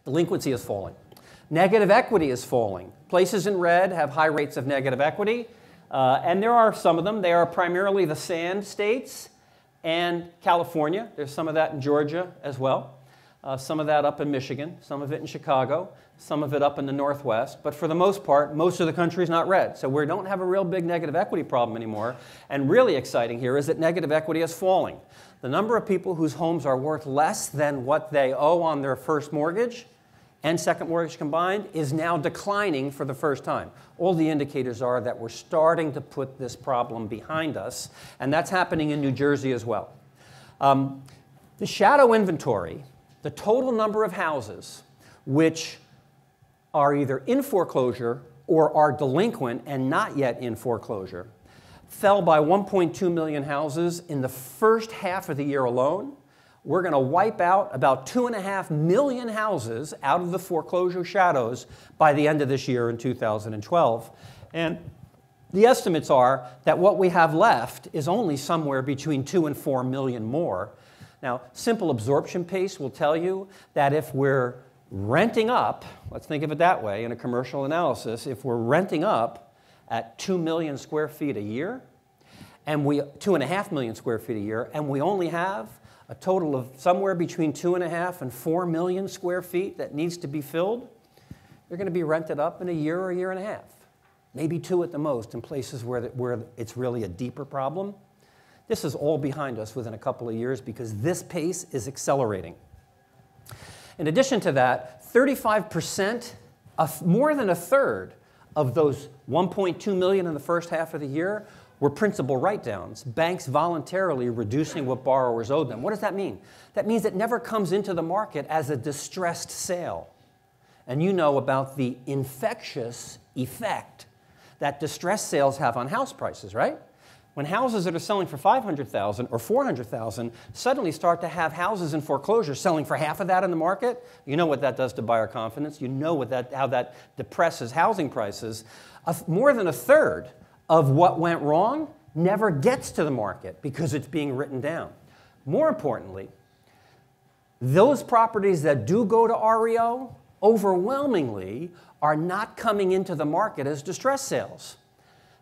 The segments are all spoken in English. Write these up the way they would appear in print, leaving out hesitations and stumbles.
Delinquency is falling. Negative equity is falling. Places in red have high rates of negative equity, and there are some of them. They are primarily the sand states and California. There's some of that in Georgia as well. Some of that up in Michigan, some of it in Chicago, some of it up in the Northwest. But for the most part, most of the country is not red. So we don't have a real big negative equity problem anymore. And really exciting here is that negative equity is falling. The number of people whose homes are worth less than what they owe on their first mortgage and second mortgage combined is now declining for the first time. All the indicators are that we're starting to put this problem behind us. And that's happening in New Jersey as well. The shadow inventory, the total number of houses which are either in foreclosure or are delinquent and not yet in foreclosure, fell by 1.2 million houses in the first half of the year alone. We're going to wipe out about 2.5 million houses out of the foreclosure shadows by the end of this year in 2012. And the estimates are that what we have left is only somewhere between 2 and 4 million more. Now, simple absorption pace will tell you that if we're renting up, let's think of it that way in a commercial analysis, if we're renting up at 2 million square feet a year, and 2.5 million square feet a year, and we only have a total of somewhere between 2.5 and 4 million square feet that needs to be filled, they're going to be rented up in a year or a year and a half, maybe 2 at the most in places where it's really a deeper problem. This is all behind us within a couple of years because this pace is accelerating. In addition to that, 35%, more than a third of those 1.2 million in the first half of the year were principal write-downs, banks voluntarily reducing what borrowers owed them. What does that mean? That means it never comes into the market as a distressed sale. And you know about the infectious effect that distressed sales have on house prices, right? When houses that are selling for $500,000 or $400,000 suddenly start to have houses in foreclosure selling for half of that in the market, you know what that does to buyer confidence. You know how that depresses housing prices. More than a third of what went wrong never gets to the market because it's being written down. More importantly, those properties that do go to REO overwhelmingly are not coming into the market as distress sales.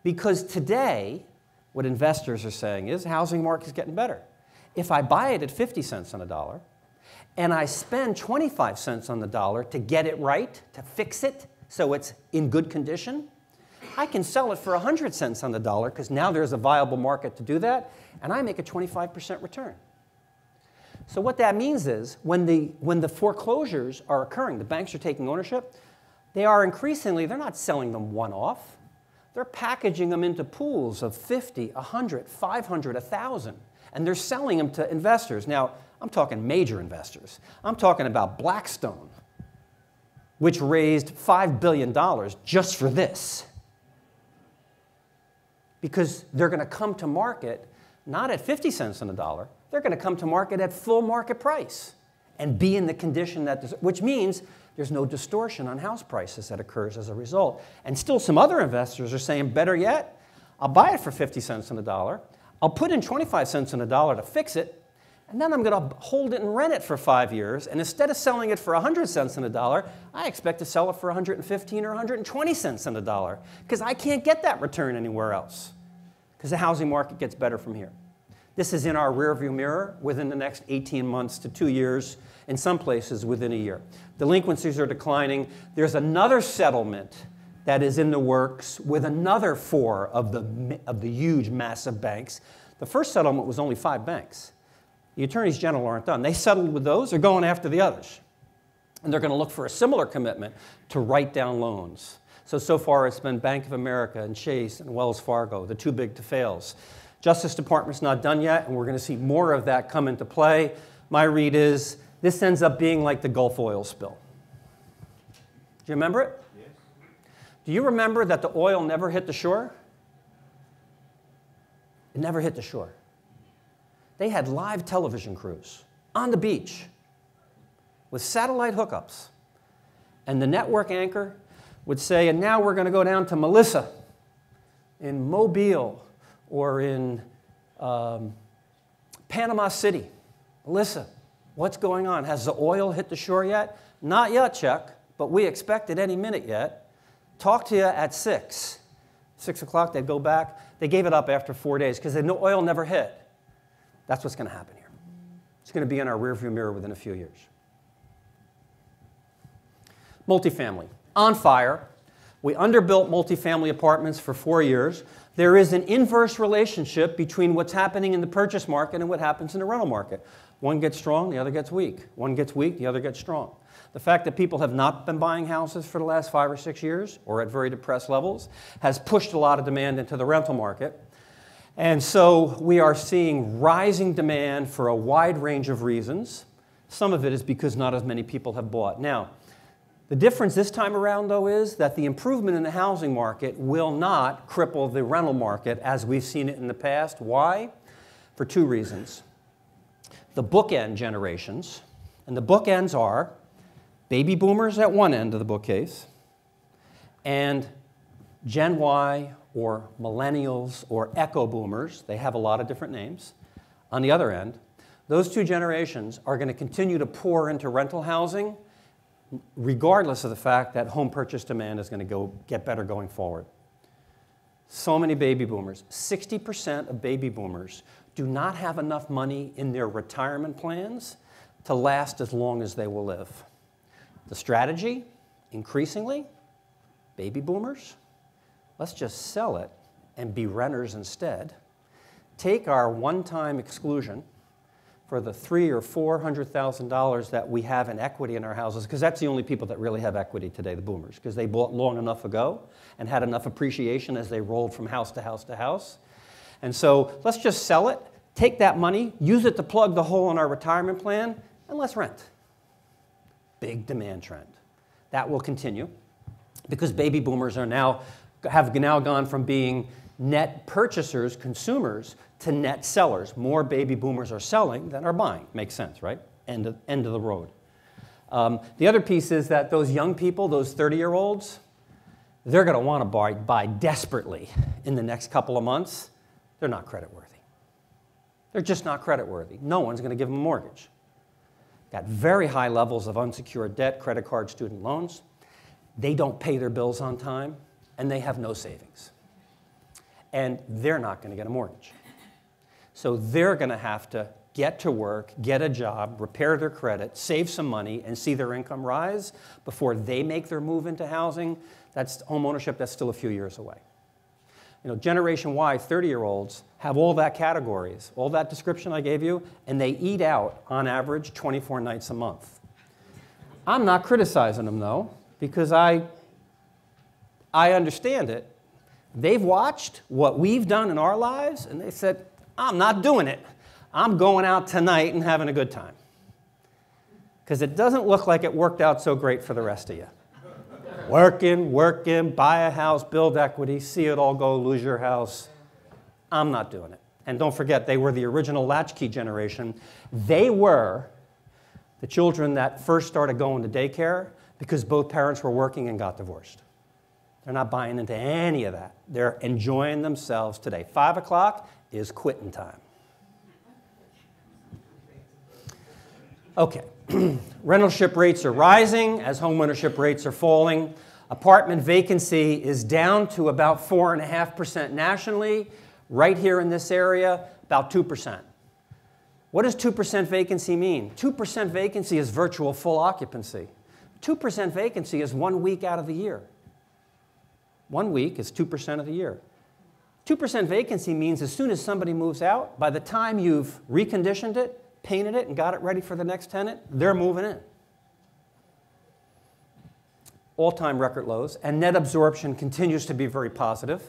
Because today, what investors are saying is the housing market is getting better. If I buy it at 50 cents on the dollar and I spend 25 cents on the dollar to get it right, to fix it so it's in good condition, I can sell it for 100 cents on the dollar because now there's a viable market to do that, and I make a 25% return. So what that means is when the foreclosures are occurring, the banks are taking ownership, they're not selling them one-off. They're packaging them into pools of 50, 100, 500, 1,000, and they're selling them to investors. Now, I'm talking major investors. I'm talking about Blackstone, which raised $5 billion just for this. Because they're going to come to market not at 50 cents on the dollar, they're going to come to market at full market price and be in the condition which means there's no distortion on house prices that occurs as a result. And still some other investors are saying, better yet, I'll buy it for 50 cents on the dollar, I'll put in 25 cents on the dollar to fix it, and then I'm going to hold it and rent it for 5 years, and instead of selling it for 100 cents on the dollar, I expect to sell it for 115 or 120 cents on the dollar, because I can't get that return anywhere else, because the housing market gets better from here. This is in our rearview mirror within the next 18 months to 2 years, in some places within a year. Delinquencies are declining. There's another settlement that is in the works with another 4 of the huge, massive banks. The first settlement was only 5 banks. The attorneys general aren't done. They settled with those. They're going after the others. And they're going to look for a similar commitment to write down loans. So far it's been Bank of America and Chase and Wells Fargo, the too big to fails. Justice Department's not done yet, and we're going to see more of that come into play. My read is this ends up being like the Gulf oil spill. Do you remember it? Yes. Do you remember that the oil never hit the shore? It never hit the shore. They had live television crews on the beach with satellite hookups. And the network anchor would say, and now we're going to go down to Melissa in Mobile or in Panama City. Melissa, What's going on? Has the oil hit the shore yet? Not yet, Chuck, but we expect it any minute yet. Talk to you at 6. 6 o'clock, they'd go back. They gave it up after 4 days because the oil never hit. That's what's going to happen here. It's going to be in our rearview mirror within a few years. Multifamily, on fire. We underbuilt multifamily apartments for 4 years. There is an inverse relationship between what's happening in the purchase market and what happens in the rental market. One gets strong, the other gets weak. One gets weak, the other gets strong. The fact that people have not been buying houses for the last 5 or 6 years, or at very depressed levels, has pushed a lot of demand into the rental market. And so we are seeing rising demand for a wide range of reasons. Some of it is because not as many people have bought. Now, the difference this time around, though, is that the improvement in the housing market will not cripple the rental market as we've seen it in the past. Why? For 2 reasons. The bookend generations, and the bookends are baby boomers at one end of the bookcase and Gen Y or millennials or echo boomers, they have a lot of different names, on the other end. Those 2 generations are going to continue to pour into rental housing regardless of the fact that home purchase demand is going to get better going forward. So many baby boomers. 60% of baby boomers do not have enough money in their retirement plans to last as long as they will live. The strategy, increasingly, baby boomers, let's just sell it and be renters instead. Take our one-time exclusion for the $300,000 or $400,000 that we have in equity in our houses, because that's the only people that really have equity today, the boomers, because they bought long enough ago and had enough appreciation as they rolled from house to house to house. And so let's just sell it, take that money, use it to plug the hole in our retirement plan, and let's rent. Big demand trend. That will continue because baby boomers have now gone from being net purchasers, consumers, to net sellers. More baby boomers are selling than are buying. Makes sense, right? End of the road. The other piece is that those young people, those 30-year-olds, they're going to want to buy desperately in the next couple of months. They're not creditworthy. They're just not creditworthy. No one's going to give them a mortgage. Got very high levels of unsecured debt, credit card, student loans. They don't pay their bills on time, and they have no savings. And they're not going to get a mortgage. So they're going to have to get to work, get a job, repair their credit, save some money, and see their income rise before they make their move into housing. That's home ownership. That's still a few years away. You know, Generation Y, 30-year-olds, have all that categories, all that description I gave you, and they eat out, on average, 24 nights a month. I'm not criticizing them, though, because I understand it. They've watched what we've done in our lives, and they said, I'm not doing it. I'm going out tonight and having a good time. Because it doesn't look like it worked out so great for the rest of you. Working, buy a house, build equity, see it all go, lose your house. I'm not doing it. And don't forget, they were the original latchkey generation. They were the children that first started going to daycare because both parents were working and got divorced. They're not buying into any of that. They're enjoying themselves today. 5 o'clock is quitting time. Okay. Rentalship rates are rising as homeownership rates are falling. Apartment vacancy is down to about 4.5% nationally. Right here in this area, about 2%. What does 2% vacancy mean? 2% vacancy is virtual full occupancy. 2% vacancy is 1 week out of the year. 1 week is 2% of the year. 2% vacancy means as soon as somebody moves out, by the time you've reconditioned it, painted it, and got it ready for the next tenant, they're moving in. All-time record lows, and net absorption continues to be very positive.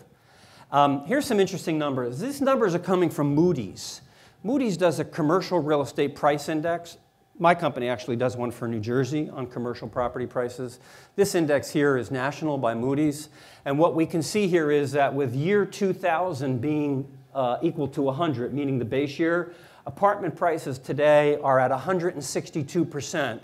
Here's some interesting numbers. These numbers are coming from Moody's. Moody's does a commercial real estate price index. My company actually does one for New Jersey on commercial property prices. This index here is national by Moody's. And what we can see here is that with year 2000 being equal to 100, meaning the base year, apartment prices today are at 162%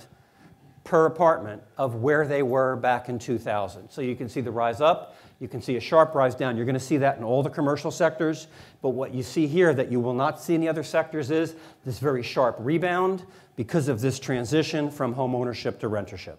per apartment of where they were back in 2000. So you can see the rise up, you can see a sharp rise down. You're going to see that in all the commercial sectors, but what you see here that you will not see in the other sectors is this very sharp rebound because of this transition from home ownership to rentership.